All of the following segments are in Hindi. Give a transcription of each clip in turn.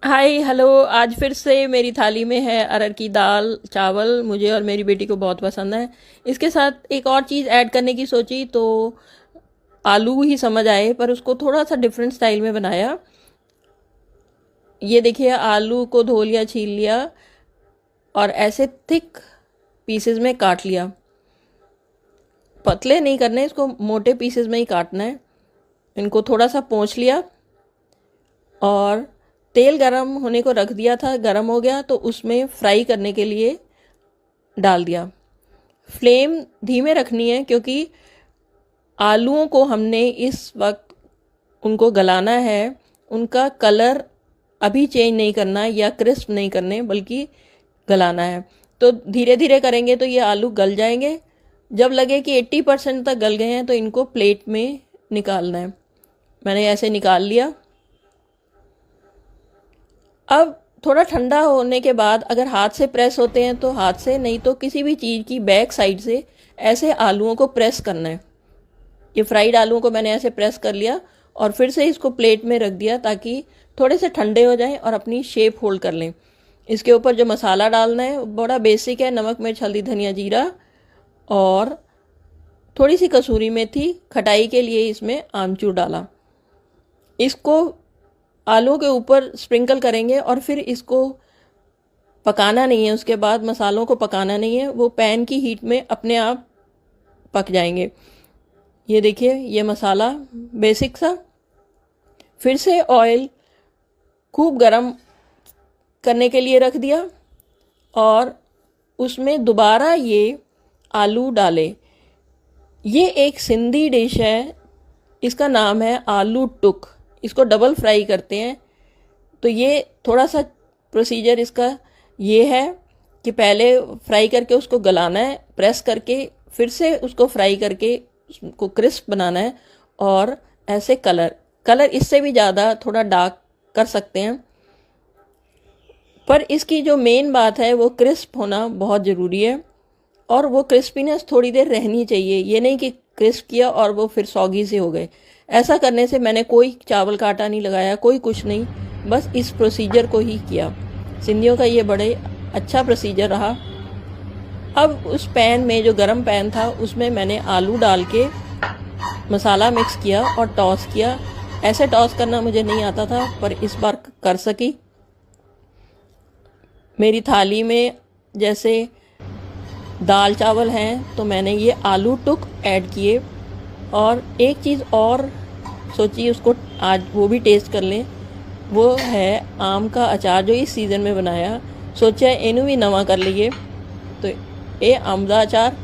Hi hello. आज फिर से मेरी थाली में है अरहर की दाल चावल। मुझे और मेरी बेटी को बहुत पसंद है। इसके साथ एक और चीज़ ऐड करने की सोची तो आलू ही समझ आए, पर उसको थोड़ा सा डिफरेंट स्टाइल में बनाया। ये देखिए, आलू को धो लिया, छील लिया और ऐसे थिक पीसेस में काट लिया। पतले नहीं करने, इसको मोटे पीसेस में ही काटना है। इनको थोड़ा सा पोंछ लिया और तेल गरम होने को रख दिया था। गरम हो गया तो उसमें फ्राई करने के लिए डाल दिया। फ्लेम धीमे रखनी है क्योंकि आलूओं को हमने इस वक्त उनको गलाना है। उनका कलर अभी चेंज नहीं करना है या क्रिस्प नहीं करने, बल्कि गलाना है। तो धीरे धीरे करेंगे तो ये आलू गल जाएंगे। जब लगे कि 80% तक गल गए हैं तो इनको प्लेट में निकालना है। मैंने ऐसे निकाल लिया। अब थोड़ा ठंडा होने के बाद अगर हाथ से प्रेस होते हैं तो हाथ से, नहीं तो किसी भी चीज़ की बैक साइड से ऐसे आलूओं को प्रेस करना है। ये फ्राइड आलूओं को मैंने ऐसे प्रेस कर लिया और फिर से इसको प्लेट में रख दिया ताकि थोड़े से ठंडे हो जाएं और अपनी शेप होल्ड कर लें। इसके ऊपर जो मसाला डालना है बड़ा बेसिक है। नमक मिर्च हल्दी धनिया जीरा और थोड़ी सी कसूरी मेथी। खटाई के लिए इसमें आमचूर डाला। इसको आलूओं के ऊपर स्प्रिंकल करेंगे और फिर इसको पकाना नहीं है। उसके बाद मसालों को पकाना नहीं है, वो पैन की हीट में अपने आप पक जाएंगे। ये देखिए, ये मसाला बेसिक सा। फिर से ऑयल खूब गरम करने के लिए रख दिया और उसमें दोबारा ये आलू डाले। ये एक सिंधी डिश है, इसका नाम है आलू टुक। इसको डबल फ्राई करते हैं। तो ये थोड़ा सा प्रोसीजर इसका ये है कि पहले फ्राई करके उसको गलाना है, प्रेस करके फिर से उसको फ्राई करके उसको क्रिस्प बनाना है। और ऐसे कलर इससे भी ज़्यादा थोड़ा डार्क कर सकते हैं, पर इसकी जो मेन बात है वो क्रिस्प होना बहुत ज़रूरी है। और वो क्रिस्पीनेस थोड़ी देर रहनी चाहिए। ये नहीं कि क्रिस्प किया और वो फिर सॉगी से हो गए। ऐसा करने से मैंने कोई चावल का आटा नहीं लगाया, कोई कुछ नहीं, बस इस प्रोसीजर को ही किया। सिंधियों का ये बड़े अच्छा प्रोसीजर रहा। अब उस पैन में, जो गरम पैन था, उसमें मैंने आलू डाल के मसाला मिक्स किया और टॉस किया। ऐसे टॉस करना मुझे नहीं आता था, पर इस बार कर सकी। मेरी थाली में जैसे दाल चावल हैं तो मैंने ये आलू टुक ऐड किए। और एक चीज़ और सोची, उसको आज वो भी टेस्ट कर लें। वो है आम का अचार जो इस सीज़न में बनाया। सोचा इनू भी नवा कर लीए। तो ये आम का अचार,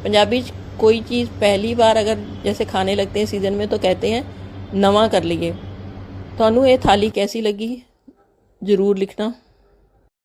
पंजाबी कोई चीज़ पहली बार अगर जैसे खाने लगते हैं सीज़न में तो कहते हैं नवा कर लीए। थानू ये थाली कैसी लगी ज़रूर लिखना।